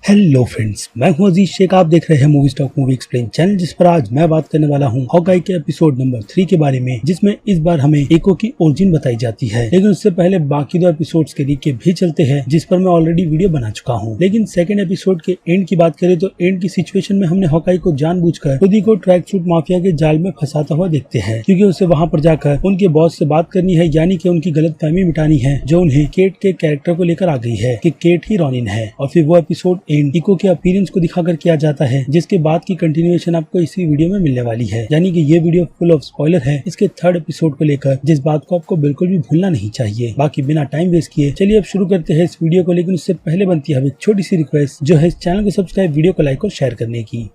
Hello friends, मैं हूं अजीज शेख। आप देख रहे हैं movie stock movie explain channel, जिस पर आज मैं बात करने वाला हूं हॉकाई के एपिसोड नंबर 3 के बारे में, जिसमें इस बार हमें इको की ओरिजिन बताई जाती है। लेकिन उससे पहले बाकी 2 एपिसोड्स के रीके भी चलते हैं, जिस पर मैं ऑलरेडी वीडियो बना चुका हूं। लेकिन सेकंड एपिसोड के एंड की बात करें तो एंड की सिचुएशन में हमने हॉकाई को जानबूझकर खुद ही को ट्रैक सूट माफिया के जाल में फंसाता हुआ देखते हैं, क्योंकि उसे वहां पर जाकर उनके बॉस से बात करनी है, यानी कि उनकी गलतफहमी मिटानी है जो उन्हें केट के कैरेक्टर को लेकर आ गई है कि केट ही रॉनिन है। और फिर वो एपिसोड एंड इको के अपीयरेंस को दिखाकर किया जाता है, जिसके बाद की कंटिन्यूएशन आपको इसी वीडियो में मिलने वाली है। यानी कि ये वीडियो फुल ऑफ स्पॉइलर है इसके थर्ड एपिसोड को लेकर, जिस बात को आपको बिल्कुल भी भूलना नहीं चाहिए। बाकी बिना टाइम वेस्ट किए चलिए अब शुरू करते हैं इस वीडियो को। लेकिन उससे पहले बनती है एक छोटी सी रिक्वेस्ट, जो है इस चैनल को सब्सक्राइब, वीडियो को लाइक और शेयर करने की।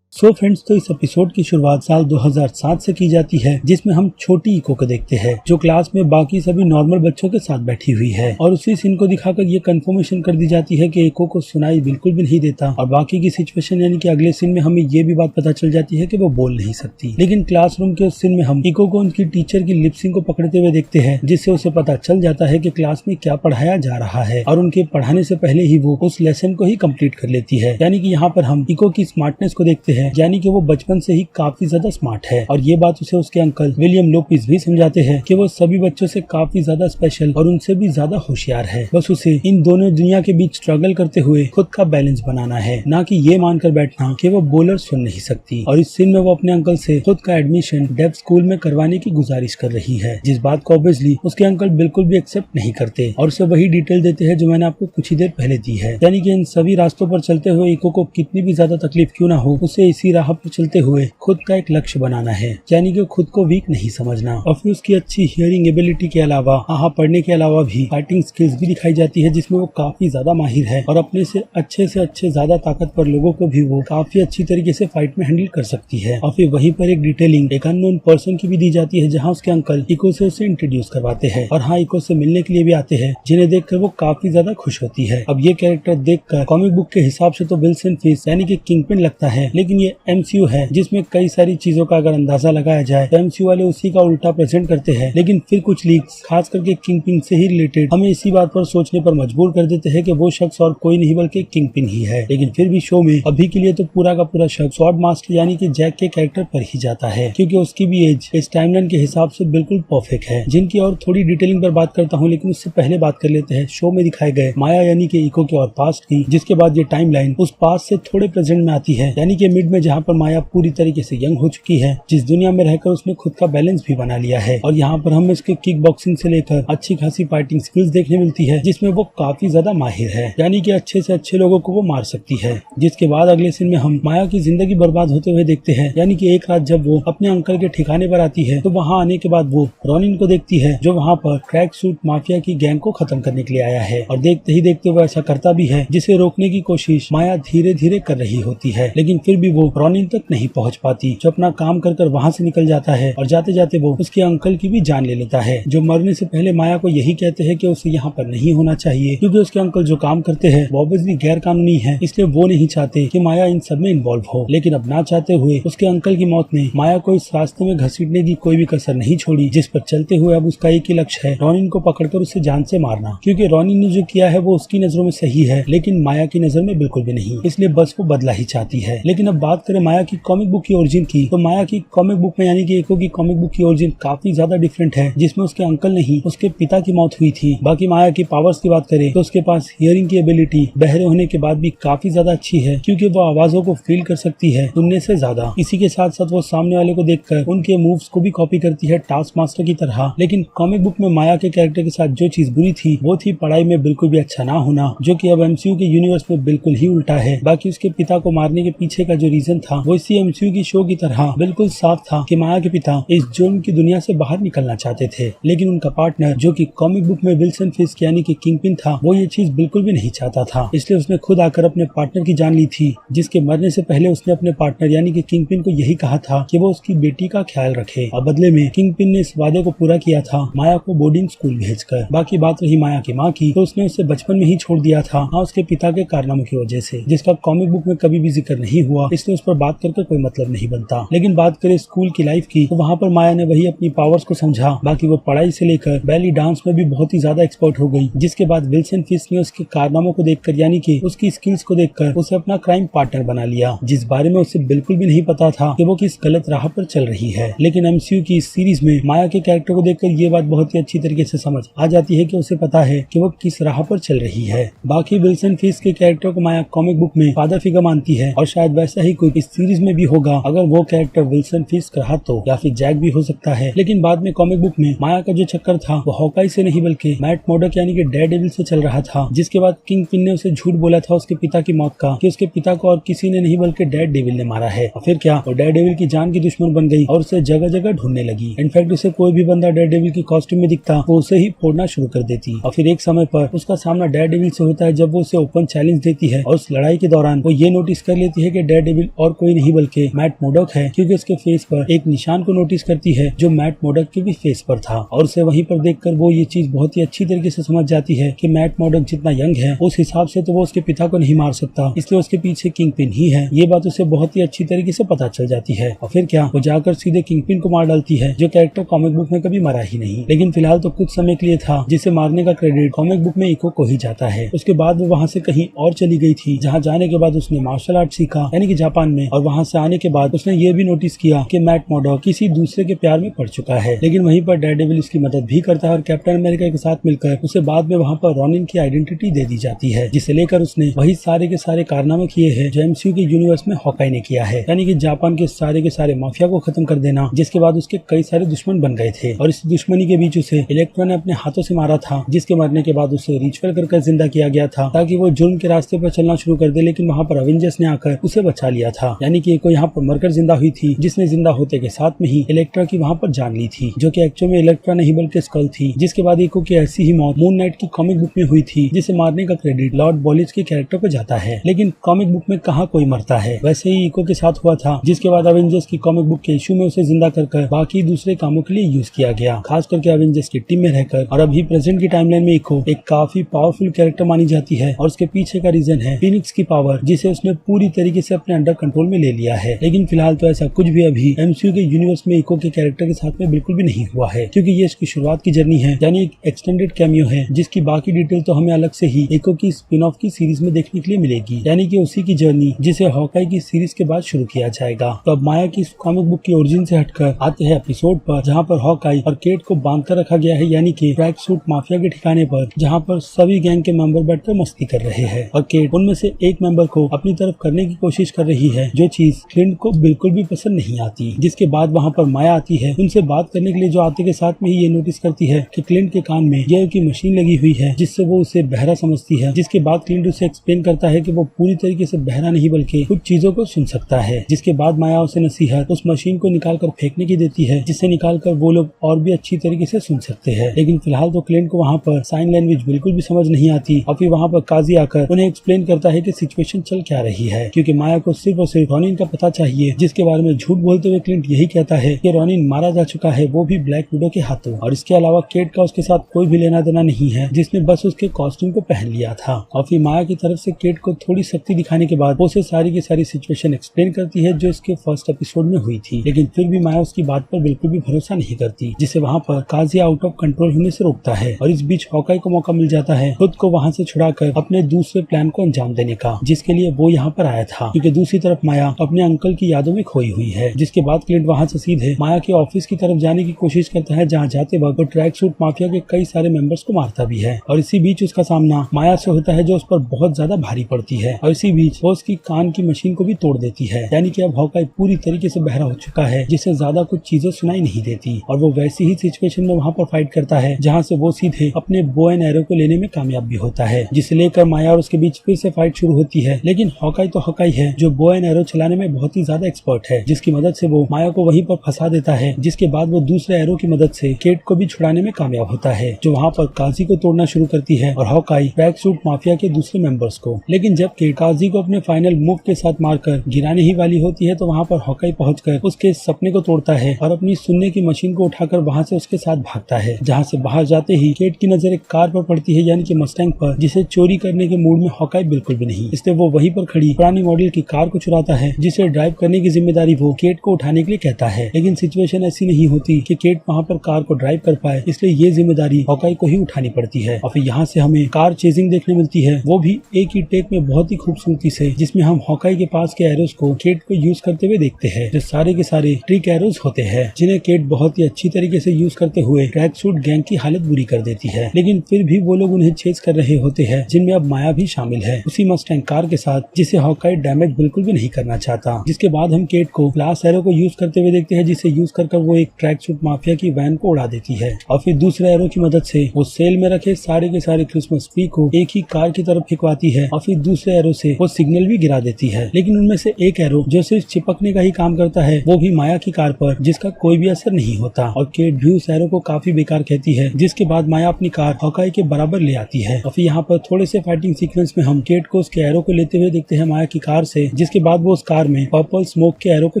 सो फ्रेंड्स, तो इस एपिसोड की शुरुआत साल 2007 से की जाती है, जिसमें हम छोटी इको को देखते हैं जो क्लास में बाकी सभी नॉर्मल बच्चों के साथ बैठी हुई है। और उसी सीन को दिखाकर ये कंफर्मेशन कर दी जाती है कि इको को सुनाई बिल्कुल भी नहीं देता। और बाकी की सिचुएशन यानी कि अगले सीन में हमें ये भी बात पता चल जाती है कि वो बोल नहीं सकती। लेकिन क्लासरूम के उस सीन में हम इको को उनकी टीचर की लिपसिंग को पकड़ते हुए देखते हैं, जिससे उसे पता चल जाता है कि क्लास में क्या पढ़ाया जा रहा है। और उनके पढ़ाने से पहले ही वो उस लेसन को ही कम्प्लीट कर लेती है। यानी कि यहाँ पर हम इको की स्मार्टनेस को देखते हैं, यानी कि वो बचपन से ही काफी ज्यादा स्मार्ट है। और ये बात उसे उसके अंकल विलियम लोपिस भी समझाते हैं कि वो सभी बच्चों से काफी ज्यादा स्पेशल और उनसे भी ज्यादा होशियार है। बस उसे इन दोनों दुनिया के बीच स्ट्रगल करते हुए खुद का बैलेंस बनाना है, ना कि ये मानकर बैठना कि वो बोलर सुन नहीं सकती। और इस सीन में वो अपने अंकल से खुद का एडमिशन डेफ स्कूल में करवाने की गुजारिश कर रही है, जिस बात को ऑब्वियसली उसके अंकल बिल्कुल भी एक्सेप्ट नहीं करते और उसे वही डिटेल देते हैं जो मैंने आपको कुछ ही देर पहले दी है। यानी कि इन सभी रास्तों पर चलते हुए इको को कितनी भी ज्यादा तकलीफ क्यों ना हो, उसे इसी राह पर चलते हुए खुद का एक लक्ष्य बनाना है, यानी कि खुद को वीक नहीं समझना। और फिर उसकी अच्छी हियरिंग एबिलिटी के अलावा पढ़ने के अलावा भी फाइटिंग स्किल्स भी दिखाई जाती है, जिसमें वो काफी ज्यादा माहिर है और अपने से अच्छे ज्यादा ताकतवर लोगों को भी वो काफी अच्छी तरीके से फाइट में हैंडल कर सकती है। और फिर वहीं पर एक डिटेलिंग एक अननोन पर्सन की भी दी जाती है, जहाँ उसके अंकल इको से उसे इंट्रोड्यूस करवाते हैं और इको से मिलने के लिए भी आते हैं, जिन्हें देखकर वो काफी ज्यादा खुश होती है। अब ये कैरेक्टर देखकर कॉमिक बुक के हिसाब से तो विल्सन फिश यानी कि किंगपिन लगता है, लेकिन ये एमसीयू है, जिसमें कई सारी चीजों का अगर अंदाजा लगाया जाए तो एमसीयू वाले उसी का उल्टा प्रेजेंट करते हैं। लेकिन फिर कुछ लीक्स खास करके किंगपिन से ही रिलेटेड हमें इसी बात पर सोचने पर मजबूर कर देते हैं कि वो शख्स और कोई नहीं बल्कि किंगपिन ही है। लेकिन फिर भी शो में अभी के लिए तो पूरा का पूरा शख्स स्वॉर्ड मास्टर यानी कि जैक के कैरेक्टर पर ही जाता है, क्योंकि उसकी भी एज इस टाइमलाइन के हिसाब से बिल्कुल परफेक्ट है, जिनकी और थोड़ी डिटेलिंग पर बात करता हूँ। लेकिन उससे पहले बात कर लेते हैं शो में दिखाए गए माया यानी कि इको के और पास्ट की, जिसके बाद ये टाइमलाइन उस पास्ट से थोड़े प्रेजेंट में आती है, यानी कि मिड में, जहाँ पर माया पूरी तरीके से यंग हो चुकी है, जिस दुनिया में रहकर उसने खुद का बैलेंस भी बना लिया है। और यहाँ पर हमें इसके किक बॉक्सिंग से लेकर अच्छी खासी फाइटिंग स्किल्स देखने मिलती है, जिसमें वो काफी ज्यादा माहिर है, यानी कि अच्छे से अच्छे लोगों को वो मार सकती है। जिसके बाद अगले सीन में हम माया की जिंदगी बर्बाद होते हुए देखते हैं, यानी कि एक रात जब वो अपने अंकल के ठिकाने पर आती है तो वहाँ आने के बाद वो रॉनिन को देखती है, जो वहाँ पर ट्रैक सूट माफिया की गैंग को खत्म करने के लिए आया है। और देखते ही देखते वो ऐसा करता भी है, जिसे रोकने की कोशिश माया धीरे धीरे कर रही होती है, लेकिन फिर भी वो रॉनिन तक नहीं पहुँच पाती, जो अपना काम कर वहाँ से निकल जाता है। और जाते जाते वो उसके अंकल की भी जान ले लेता है, जो मरने से पहले माया को यही कहते हैं कि उसे यहाँ पर नहीं होना चाहिए, क्योंकि उसके अंकल जो काम करते हैं वो ऑब्वियसली गैर कानूनी है, इसलिए वो नहीं चाहते कि माया इन सब में इन्वॉल्व हो। लेकिन अब ना चाहते हुए उसके अंकल की मौत ने माया को इस रास्ते में घसीटने की कोई भी कसर नहीं छोड़ी, जिस पर चलते हुए अब उसका एक ही लक्ष्य है, रॉनिन को पकड़कर उसे जान से मारना। क्योंकि रॉनिन ने जो किया है वो उसकी नजरों में सही है, लेकिन माया की नजर में बिल्कुल भी नहीं, इसलिए बस वो बदला ही चाहती है। लेकिन अब बात करें माया की कॉमिक बुक की ओरिजिन की, तो माया की कॉमिक बुक में यानी कि इको की कॉमिक बुक की ओरिजिन काफी ज्यादा डिफरेंट है, जिसमें उसके अंकल नहीं उसके पिता की मौत हुई थी। बाकी माया की पावर्स की बात करें तो उसके पास हियरिंग की एबिलिटी बहरे होने के बाद भी काफी ज्यादा अच्छी है, क्योंकि वो आवाजों को फील कर सकती है सुनने से ज्यादा। इसी के साथ साथ वो सामने वाले को देखकर उनके मूव्स को भी कॉपी करती है टास्क मास्टर की तरह। लेकिन कॉमिक बुक में माया के कैरेक्टर के साथ जो चीज बुरी थी वो थी पढ़ाई में बिल्कुल भी अच्छा ना होना, जो कि अब एमसीयू के यूनिवर्स में बिल्कुल ही उल्टा है। बाकी उसके पिता को मारने के पीछे का जो रीजन था वो इसी एमसीयू की शो की तरह बिल्कुल साफ था कि माया के पिता इस जोन की दुनिया से बाहर निकलना चाहते थे, लेकिन उनका पार्टनर जो कि कॉमिक बुक में विल्सन फिस्क यानी कि किंगपिन था, वो ये चीज बिल्कुल भी नहीं चाहता था, इसलिए उसने खुद आकर अपने पार्टनर की जान ली थी, जिसके मरने से पहले उसने अपने पार्टनर यानी कि किंगपिन को यही कहा था कि वो उसकी बेटी का ख्याल रखे। और बदले में किंगपिन ने इस वादे को पूरा किया था माया को बोर्डिंग स्कूल भेजकर। बाकी बात रही माया की माँ की, तो उसने उसे बचपन में ही छोड़ दिया था उसके पिता के कारनामों की वजह से, जिसका कॉमिक बुक में कभी भी जिक्र नहीं हुआ, इसलिए इसलिए उस पर बात करके कोई मतलब नहीं बनता। लेकिन बात करें स्कूल की लाइफ की, तो वहाँ पर माया ने वही अपनी पावर्स को समझा। बाकी वो पढ़ाई से लेकर बैली डांस में भी बहुत ही ज्यादा एक्सपर्ट हो गई, जिसके बाद विल्सन फिस्क ने उसके कारनामों को देखकर यानी कि उसकी स्किल्स को देखकर उसे अपना क्राइम पार्टनर बना लिया, जिस बारे में उसे बिल्कुल भी नहीं पता था कि वो किस गलत राह पर चल रही है। लेकिन एमसीयू की इस सीरीज में माया के कैरेक्टर को देखकर ये बात बहुत ही अच्छी तरीके से समझ आ जाती है कि उसे पता है कि वो किस राह पर चल रही है। बाकी विल्सन फिस्क के कैरेक्टर को माया कॉमिक बुक में फादर फिगर मानती है और शायद वैसा ही कोई इस सीरीज में भी होगा। अगर वो कैरेक्टर विल्सन फिस्क रहा तो, या फिर जैक भी हो सकता है। लेकिन बाद में कॉमिक बुक में माया का जो चक्कर था वो हॉकाई से नहीं बल्कि मैट मोडक यानी कि डेयरडेविल से चल रहा था, जिसके बाद किंगपिन ने उसे झूठ बोला था उसके पिता की मौत का, कि उसके पिता को और किसी ने नहीं बल्कि डेयरडेविल ने मारा है। और फिर क्या, वो डेयरडेविल की जान की दुश्मन बन गई और उसे जगह जगह ढूंढने लगी। इनफैक्ट उसे कोई भी बंदा डेयरडेविल की कॉस्ट्यूम में दिखता वो उसे ही फोड़ना शुरू कर देती। और फिर एक समय पर उसका सामना डेयरडेविल से होता है जब वो उसे ओपन चैलेंज देती है, और उस लड़ाई के दौरान वो ये नोटिस कर लेती है कि डेयरडेविल और कोई नहीं बल्कि मैट मोडक है, क्योंकि उसके फेस पर एक निशान को नोटिस करती है जो मैट मोडक के भी फेस पर था। और उसे वहीं पर देखकर वो ये चीज बहुत ही अच्छी तरीके से समझ जाती है कि मैट मोडक जितना यंग है उस हिसाब से तो वो उसके पिता को नहीं मार सकता, इसलिए उसके पीछे किंगपिन ही है। ये बात उसे बहुत ही अच्छी तरीके से पता चल जाती है। और फिर क्या, वो जाकर सीधे किंगपिन को मार डालती है, जो कैरेक्टर कॉमिक बुक में कभी मरा ही नहीं। लेकिन फिलहाल तो कुछ समय के लिए था, जिसे मारने का क्रेडिट कॉमिक बुक में इको को ही जाता है। उसके बाद वो वहाँ से कहीं और चली गई थी, जहाँ जाने के बाद उसने मार्शल आर्ट सीखा यानी कि जापान में। और वहाँ से आने के बाद उसने ये भी नोटिस किया कि मैट मोडक किसी दूसरे के प्यार में पड़ चुका है। लेकिन वहीं पर डेयरडेविल उसकी मदद भी करता है और कैप्टन अमेरिका के साथ मिलकर उसे बाद में वहाँ पर रॉनिन की आइडेंटिटी दे दी जाती है, जिसे लेकर उसने वही सारे के सारे कारनामे किए हैं जो एमसीयू के यूनिवर्स में हॉकाई ने किया है, यानी कि जापान के सारे माफिया को खत्म कर देना, जिसके बाद उसके कई सारे दुश्मन बन गए थे। और इस दुश्मनी के बीच उसे इलेक्ट्रा ने अपने हाथों से मारा था, जिसके मरने के बाद उसे रिचुअल कर जिंदा किया गया था ताकि वो जुर्म के रास्ते पर चलना शुरू कर दे। लेकिन वहाँ पर अवेंजर्स ने आकर उसे बचा लिया था, यानी कि इको यहाँ पर मरकर जिंदा हुई थी, जिसने जिंदा होते के साथ में ही इलेक्ट्रा की वहाँ पर जान ली थी, जो कि एक्चुअल में इलेक्ट्रा नहीं बल्कि स्कल थी। जिसके बाद इको की ऐसी ही मौत मून नाइट की कॉमिक बुक में हुई थी, जिसे मारने का क्रेडिट लॉर्ड बॉलिज के कैरेक्टर को जाता है। लेकिन कॉमिक बुक में कहाँ कोई मरता है, वैसे ही इको के साथ हुआ था, जिसके बाद अवेंजर्स की कॉमिक बुक के इशू में उसे जिंदा कर बाकी दूसरे कामों के लिए यूज किया गया, खास करके अवेंजर्स की टीम में रहकर। और अभी प्रेजेंट की टाइमलाइन में इको एक काफी पावरफुल कैरेक्टर मानी जाती है, और उसके पीछे का रीजन है फीनिक्स की पावर, जिसे उसने पूरी तरीके से अपने अंडर कंट्रोल में ले लिया है। लेकिन फिलहाल तो ऐसा कुछ भी अभी एमसीयू के यूनिवर्स में इको के कैरेक्टर के साथ में बिल्कुल भी नहीं हुआ है, क्योंकि ये इसकी शुरुआत की जर्नी है, यानी एक एक्सटेंडेड कैमियो है, जिसकी बाकी डिटेल तो हमें अलग से ही इको की स्पिन ऑफ की सीरीज में देखने के लिए मिलेगी, यानी कि उसी की जर्नी जिसे हॉकाई की सीरीज के बाद शुरू किया जाएगा। तो अब माया की कॉमिक बुक की ओरिजिन से हटकर आते हैं एपिसोड पर, जहाँ पर हॉकाई और केट को बांध कर रखा गया है, यानी कि ट्रैक सूट माफिया के ठिकाने पर, जहाँ पर सभी गैंग के मेंबर बैठकर मस्ती कर रहे हैं। और केट उनमें से एक मेंबर को अपनी तरफ करने की कोशिश कर रही है, जो चीज क्लिंट को बिल्कुल भी पसंद नहीं आती। जिसके बाद वहाँ पर माया आती है उनसे बात करने के लिए, जो आते के साथ में ही ये नोटिस करती है कि क्लिंट के कान में ईयर की मशीन लगी हुई है, जिससे वो उसे बहरा समझती है। जिसके बाद क्लिंट उसे एक्सप्लेन करता है कि वो पूरी तरीके से बहरा नहीं बल्कि कुछ चीजों को सुन सकता है। जिसके बाद माया उसे नसीहत उस मशीन को निकाल कर फेंकने की देती है, जिससे निकाल कर वो लोग और भी अच्छी तरीके से सुन सकते हैं। लेकिन फिलहाल तो क्लिंट को वहाँ पर साइन लैंग्वेज बिल्कुल भी समझ नहीं आती, और फिर वहाँ पर काजी आकर उन्हें एक्सप्लेन करता है कि सिचुएशन चल क्या रही है, क्योंकि माया को सिर्फ और सिर्फ रॉनिन का पता चाहिए, जिसके बारे में झूठ बोलते हुए क्लिंट यही कहता है कि रॉनिन मारा जा चुका है, वो भी ब्लैक विडो के हाथों। और इसके अलावा केट का उसके साथ कोई भी लेना देना नहीं है, जिसने बस उसके कॉस्ट्यूम को पहन लिया था। और फिर माया की तरफ से केट को थोड़ी शक्ति दिखाने के बाद उसे सारी की सारी सिचुएशन एक्सप्लेन करती है, जो इसके फर्स्ट एपिसोड में हुई थी। लेकिन फिर भी माया उसकी बात पर बिल्कुल भी भरोसा नहीं करती, जिसे वहाँ पर काजी आउट ऑफ कंट्रोल होने से रोकता है। और इस बीच हॉकाई को मौका मिल जाता है खुद को वहाँ से छुड़ाकर अपने दूसरे प्लान को अंजाम देने का, जिसके लिए वो यहाँ पर आया था, क्योंकि दूसरी तरफ माया अपने अंकल की यादों में खोई हुई है। जिसके बाद क्लिंट वहाँ से सीधे माया के ऑफिस की तरफ जाने की कोशिश करता है, जहाँ जाते वक्त वो ट्रैक सूट माफिया के कई सारे मेंबर्स को मारता भी है। और इसी बीच उसका सामना माया से होता है, जो उस पर बहुत ज्यादा भारी पड़ती है। और इसी बीच वो उसकी कान की मशीन को भी तोड़ देती है, यानी कि अब हॉकाई पूरी तरीके से बहरा हो चुका है, जिसे ज्यादा कुछ चीजें सुनाई नहीं देती। और वो वैसी ही सिचुएशन में वहाँ पर फाइट करता है, जहाँ से वो सीधे अपने बो एंड एरो को लेने में कामयाब भी होता है, जिसे लेकर माया और उसके बीच फिर से फाइट शुरू होती है। लेकिन हॉकाई तो हॉकाई है, जो बो एंड एरो चलाने में बहुत ही ज्यादा एक्सपर्ट है, जिसकी मदद से वो माया को वहीं पर फंसा देता है। जिसके बाद वो दूसरे एरो की मदद से केट को भी छुड़ाने में कामयाब होता है, जो वहाँ पर काजी को तोड़ना शुरू करती है और हॉकाई ट्रैक सूट माफिया के दूसरे मेंबर्स को। लेकिन जब केट काजी को अपने फाइनल मूव के साथ मारकर गिराने ही वाली होती है, तो वहाँ पर हॉकाई पहुंचकर उसके सपने को तोड़ता है और अपनी सुनने की मशीन को उठाकर वहाँ से उसके साथ भागता है। जहाँ से बाहर जाते ही केट की नजर एक कार पर पड़ती है, यानी कि मस्टैंग पर, जिसे चोरी करने के मूड में हॉकाई बिल्कुल भी नहीं, इसलिए वो वहीं पर खड़ी पुरानी मॉडल की कार को को चुराता है, जिसे ड्राइव करने की जिम्मेदारी वो केट को उठाने के लिए कहता है। लेकिन सिचुएशन ऐसी नहीं होती कि केट वहाँ पर कार को ड्राइव कर पाए, इसलिए ये जिम्मेदारी हॉकाई को ही उठानी पड़ती है। और फिर यहाँ से हमें कार चेजिंग देखने मिलती है, वो भी एक ही टेक में बहुत ही खूबसूरती से, जिसमें हम हॉकाई के पास के एरोस को केट को यूज करते हुए देखते हैं, जो सारे के सारे ट्रिक एरोस होते हैं, जिन्हें केट बहुत ही अच्छी तरीके से यूज करते हुए ट्रैक सूट गैंग की हालत बुरी कर देती है। लेकिन फिर भी वो लोग उन्हें चेज कर रहे होते हैं, जिनमें अब माया भी शामिल है, उसी मस्टैंग कार के साथ, जिसे हॉकाई डैमेज बिल्कुल भी नहीं करना चाहता। जिसके बाद हम केट को ग्लास एरो को यूज करते हुए देखते हैं, जिसे यूज कर वो एक ट्रैक सूट माफिया की वैन को उड़ा देती है। और फिर दूसरे एरो की मदद से वो सेल में रखे सारे के सारे क्रिसमस ट्री को एक ही कार की तरफ फेंकवाती है, और फिर दूसरे एरो से वो सिग्नल भी गिरा देती है। लेकिन उनमें से एक एरो जो सिर्फ चिपकने का ही काम करता है, वो भी माया की कार पर, जिसका कोई भी असर नहीं होता। और केट भी उस एरो को काफी बेकार कहती है, जिसके बाद माया अपनी कार हॉकाई के बराबर ले आती है। और फिर यहाँ पर थोड़े से फाइटिंग सीक्वेंस में हम केट को उसके एरो को लेते हुए देखते हैं माया की कार से, जिसके बाद वो उस कार में पर्पल स्मोक के एरो को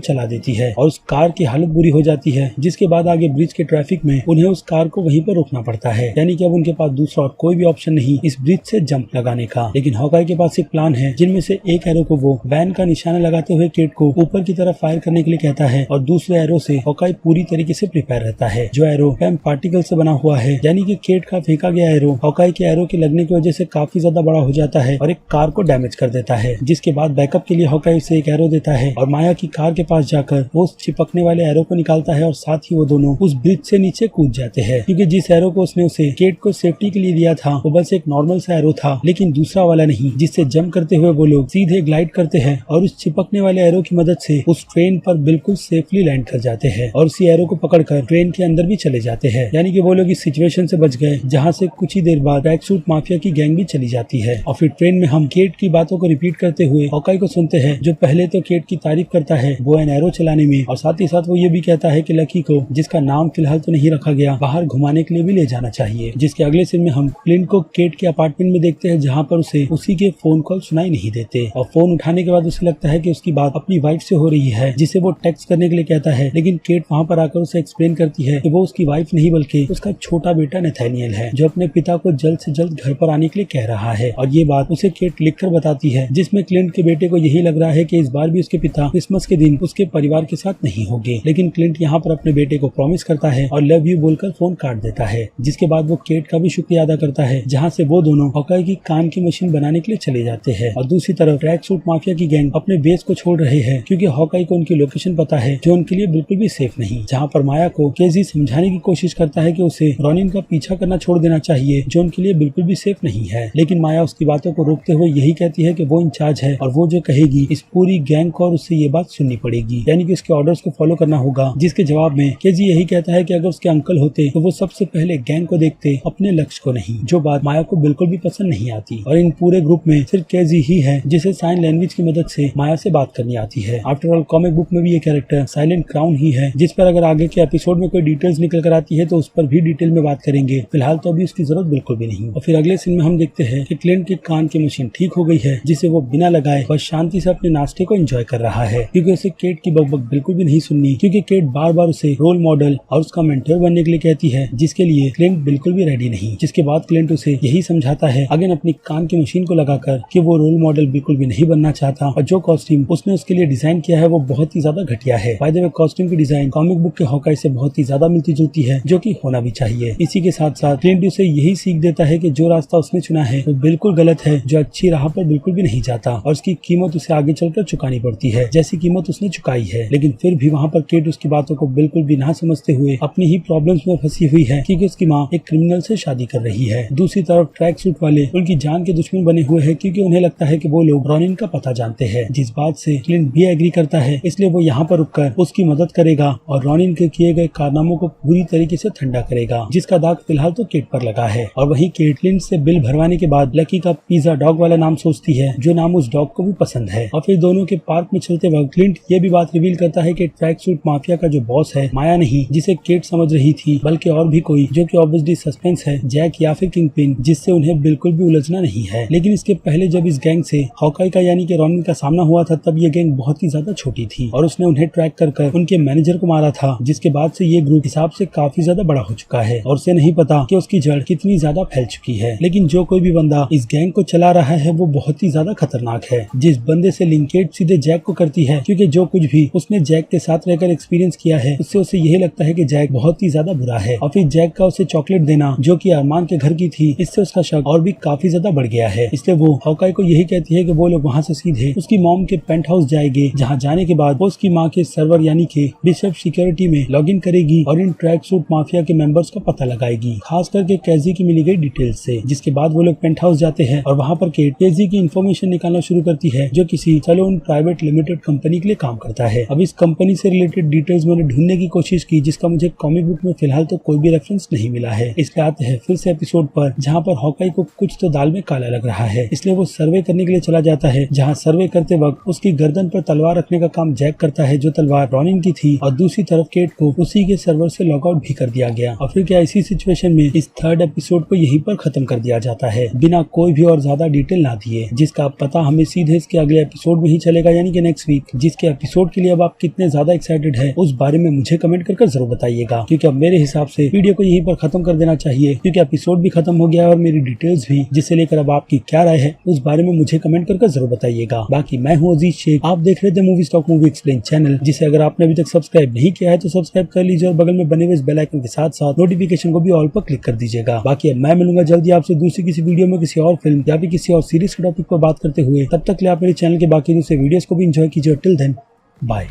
चला देती है और उस कार की हालत बुरी हो जाती है। जिसके बाद आगे ब्रिज के ट्रैफिक में उन्हें उस कार को वहीं पर रोकना पड़ता है, यानी कि अब उनके पास दूसरा और कोई भी ऑप्शन नहीं इस ब्रिज से जंप लगाने का। लेकिन हॉकाई के पास एक प्लान है, जिनमें से एक एरो को वो वैन का निशाना लगाते हुए केट को ऊपर की तरफ फायर करने के लिए कहता है, और दूसरे एरो से हॉकाई पूरी तरीके से प्रिपेयर रहता है, जो एरो पैम पार्टिकल से बना हुआ है, यानी कि केट का फेंका गया एरो हॉकाई के एरो के लगने की वजह से काफी ज्यादा बड़ा हो जाता है और एक कार को डैमेज कर देता है। जिसके बाद बैकअप के लिए हॉकाई उसे एक एरो देता है और माया की कार के पास जाकर वो उस चिपकने वाले एरो को निकालता है, और साथ ही वो दोनों उस ब्रिज से नीचे कूद जाते हैं, क्योंकि जिस एरो को उसने उसे केट को सेफ्टी के लिए दिया था, वो बस एक नॉर्मल सा एरो था, लेकिन दूसरा वाला नहीं, जिससे जंप करते हुए वो लोग सीधे ग्लाइड करते हैं और उस चिपकने वाले एरो की मदद से उस ट्रेन पर बिल्कुल सेफली लैंड कर जाते हैं और उसी एरो को पकड़कर ट्रेन के अंदर भी चले जाते हैं। यानी कि वो लोग इस सिचुएशन से बच गए, जहाँ से कुछ ही देर बाद ट्रैक सूट माफिया की गैंग भी चली जाती है। और फिर ट्रेन में हम केट की बातों को रिपीट करते हुए हॉकाई को सुनते हैं, जो पहले तो केट की तारीफ करता है वो एन एरो चलाने में, और साथ ही साथ वो ये भी कहता है कि लकी को, जिसका नाम फिलहाल तो नहीं रखा गया, बाहर घुमाने के लिए भी ले जाना चाहिए। जिसके अगले सीन में हम क्लिंट को केट के अपार्टमेंट में देखते हैं, जहाँ पर उसे उसी के फोन कॉल सुनाई नहीं देते, और फोन उठाने के बाद उसे लगता है कि उसकी बात अपनी वाइफ से हो रही है, जिसे वो टेक्स्ट करने के लिए कहता है। लेकिन केट वहाँ पर आकर उसे एक्सप्लेन करती है कि वो उसकी वाइफ नहीं बल्कि उसका छोटा बेटा नथानियल है, जो अपने पिता को जल्द से जल्द घर पर आने के लिए कह रहा है। और ये बात उसे केट लिखकर बताती है, जिसमें क्लिंट के बेटे को यही लग रहा है कि इस बार भी उसके पिता क्रिसमस के दिन उसके परिवार के साथ नहीं होंगे। लेकिन क्लिंट यहाँ पर अपने बेटे को प्रॉमिस करता है और लव यू बोलकर फोन काट देता है। जिसके बाद वो केट का भी शुक्रिया अदा करता है, जहाँ से वो दोनों हॉकाई की कान की मशीन बनाने के लिए चले जाते हैं। और दूसरी तरफ ट्रैक सूट माफिया की गैंग अपने बेस को छोड़ रहे हैं, क्योंकि हॉकाई को उनकी लोकेशन पता है, जो उनके लिए बिल्कुल भी सेफ नहीं। जहाँ पर माया को केजी समझाने की कोशिश करता है कि उसे रॉनिन का पीछा करना छोड़ देना चाहिए, जो उनके लिए बिल्कुल भी सेफ नहीं है। लेकिन माया उसकी बातों को रोकते हुए यही कहती है कि वो इंचार्ज है और वो जो कहेगी इस पूरी गैंग को, और उससे ये बात सुननी पड़ेगी, यानी कि उसके ऑर्डर्स को फॉलो करना होगा। जिसके जवाब में केजी यही कहता है कि अगर उसके अंकल होते तो वो सबसे पहले गैंग को देखते, अपने लक्ष्य को नहीं, जो बात माया को बिल्कुल भी पसंद नहीं आती। और इन पूरे ग्रुप में सिर्फ केजी ही है जिसे साइन लैंग्वेज की मदद से माया से बात करनी आती है। आफ्टर ऑल कॉमिक बुक में भी ये कैरेक्टर साइलेंट क्राउन ही है, जिस पर अगर आगे के एपिसोड में कोई डिटेल्स निकल कर आती है तो उस पर भी डिटेल में बात करेंगे। फिलहाल तो अभी उसकी जरूरत बिल्कुल भी नहीं। और फिर अगले सीन में हम देखते हैं कि क्लिंट की कान की मशीन ठीक हो गई है, जिसे वो बिना लगाए बस शांति से अपने नाश्ते को एंजॉय कर रहा है, क्योंकि उसे केट की बकबक बिल्कुल भी नहीं सुननी, क्योंकि केट बार बार उसे रोल मॉडल और उसका मेंटर बनने के लिए कहती है, जिसके लिए क्लिंट बिल्कुल भी रेडी नहीं। जिसके बाद क्लिंट उसे यही समझाता है अगेन अपनी कान की मशीन को लगाकर कि वो रोल मॉडल बिल्कुल भी नहीं बनना चाहता, और जो कॉस्ट्यूम उसने उसके लिए डिजाइन किया है वो बहुत ही ज्यादा घटिया है। बाय द वे कॉस्ट्यूम की डिजाइन कॉमिक बुक के हॉकाई से बहुत ही ज्यादा मिलती जुलती है, जो कि होना भी चाहिए। इसी के साथ साथ क्लिंट उसे यही सीख देता है कि जो रास्ता उसने चुना है वो बिल्कुल गलत है, जो अच्छी राह पर बिल्कुल भी नहीं जाता, और उसकी कीमत उसे आगे चलकर चुकानी पड़ती है, जैसी कीमत उसने चुकाई है। लेकिन फिर भी वहाँ पर केट उसकी बातों को बिल्कुल भी ना समझते हुए अपनी ही प्रॉब्लम्स में फंसी हुई है, क्योंकि उसकी माँ एक क्रिमिनल से शादी कर रही है। दूसरी तरफ ट्रैक सूट वाले उनकी जान के दुश्मन बने हुए हैं, क्योंकि उन्हें लगता है कि वो लोग रॉनिन का पता जानते हैं, जिस बात से क्लिंट भी एग्री करता है। इसलिए वो यहाँ पर रुककर उसकी मदद करेगा और रॉनिन के किए गए कारनामों को पूरी तरीके से ठंडा करेगा, जिसका दाग फिलहाल तो केट पर लगा है। और वहीं केट क्लिंट से बिल भरवाने के बाद लकी का पिज्जा डॉग वाला नाम सोचती है, जो नाम उस डॉग को भी पसंद है। और फिर दोनों के पार्क में चलते वक्त क्लिंट ये भी बात रिवील करता है कि ट्रैक सूट माफिया का जो बॉस है माया नहीं, जिसे केट समझ रही थी, बल्कि और भी कोई, जो कि ऑब्वियसली सस्पेंस है, जैक या फिर किंगपिन, जिससे उन्हें बिल्कुल भी उलझना नहीं है। लेकिन इसके पहले जब इस गैंग से हॉकाई का यानी कि रॉनिन का सामना हुआ था, तब ये गैंग बहुत ही ज्यादा छोटी थी और उसने उन्हें ट्रैक कर उनके मैनेजर को मारा था, जिसके बाद से ये ग्रुप हिसाब से काफी ज्यादा बड़ा हो चुका है और उसे नहीं पता कि उसकी जड़ कितनी ज्यादा फैल चुकी है। लेकिन जो कोई भी बंदा इस गैंग को चला रहा है वो बहुत ही ज्यादा खतरनाक है। जिस बंदे से लिंक केट सीधे जैक को करती है, क्योंकि जो कुछ भी उसने जैक के साथ रहकर एक्सपीरियंस किया है उससे उसे यही लगता है कि जैक बहुत ही ज्यादा बुरा है। और फिर जैक का उसे चॉकलेट देना जो कि अरमान के घर की थी, इससे उसका शक और भी काफी ज्यादा बढ़ गया है। इसलिए वो हॉकाई को यही कहती है कि वो लोग वहाँ से सीधे उसकी मॉम के पेंट हाउस जाएंगे, जहाँ जाने के बाद वो उसकी माँ के सर्वर यानी कि बिशप सिक्योरिटी में लॉग इन करेगी और इन ट्रैक सूट माफिया के मेंबर्स का पता लगाएगी, खास करके कैजी की मिली गई डिटेल्स से। जिसके बाद वो लोग पेंट हाउस जाते हैं और वहाँ पर केट कैजी की इन्फॉर्मेशन निकालना शुरू करती है, जो किसी सैलून प्राइवेट लिमिटेड कंपनी के लिए काम करता है। अब इस कंपनी से रिलेटेड डिटेल्स मैंने ढूंढने की कोशिश की, जिसका मुझे कॉमिक बुक में फिलहाल तो कोई भी रेफरेंस नहीं मिला है। इसलिए आते हैं फिर से एपिसोड पर, जहाँ पर हॉकाई को कुछ तो दाल में काला लग रहा है। इसलिए वो सर्वे करने के लिए चला जाता है, जहाँ सर्वे करते वक्त उसकी गर्दन पर तलवार रखने का काम जैक करता है, जो तलवार रॉनिन की थी। और दूसरी तरफ केट को उसी के सर्वर से लॉग आउट भी कर दिया गया। और फिर क्या इसी सिचुएशन में इस थर्ड एपिसोड को यहीं पर खत्म कर दिया जाता है, बिना कोई भी और ज्यादा डिटेल ना दिए, जिसका पता हमें सीधे इसके अगले एपिसोड में ही चलेगा, यानी कि नेक्स्ट वीक। जिसके एपिसोड के लिए अब आप कितने ज्यादा एक्साइटेड है उस बारे में मुझे कमेंट कर जरूर बताइएगा, क्योंकि अब मेरे हिसाब से वीडियो को यहीं पर खत्म कर देना चाहिए, क्योंकि एपिसोड भी खत्म हो गया है और मेरी डिटेल्स भी, जिसे लेकर अब आपकी क्या राय है उस बारे में मुझे कमेंट कर जरूर बताइएगा। बाकी मैं हूँ अजीज शेख, आप देख रहे थे movie stock movie explain channel, जिसे अगर आपने अभी तक सब्सक्राइब नहीं किया है तो सब्सक्राइब कर लीजिए और बगल में बने हुए इस बेल आइकन के साथ साथ नोटिफिकेशन को भी ऑल पर क्लिक कर दीजिएगा। बाकी अब मैं मिलूंगा जल्दी आपसे दूसरी किसी वीडियो में किसी और फिल्म या फिर किसी और सीरीज के टॉपिक पर बात करते हुए। तब तक के लिए आप मेरे चैनल के बाकी दूसरे वीडियोस को भी एंजॉय कीजिए। Till then bye.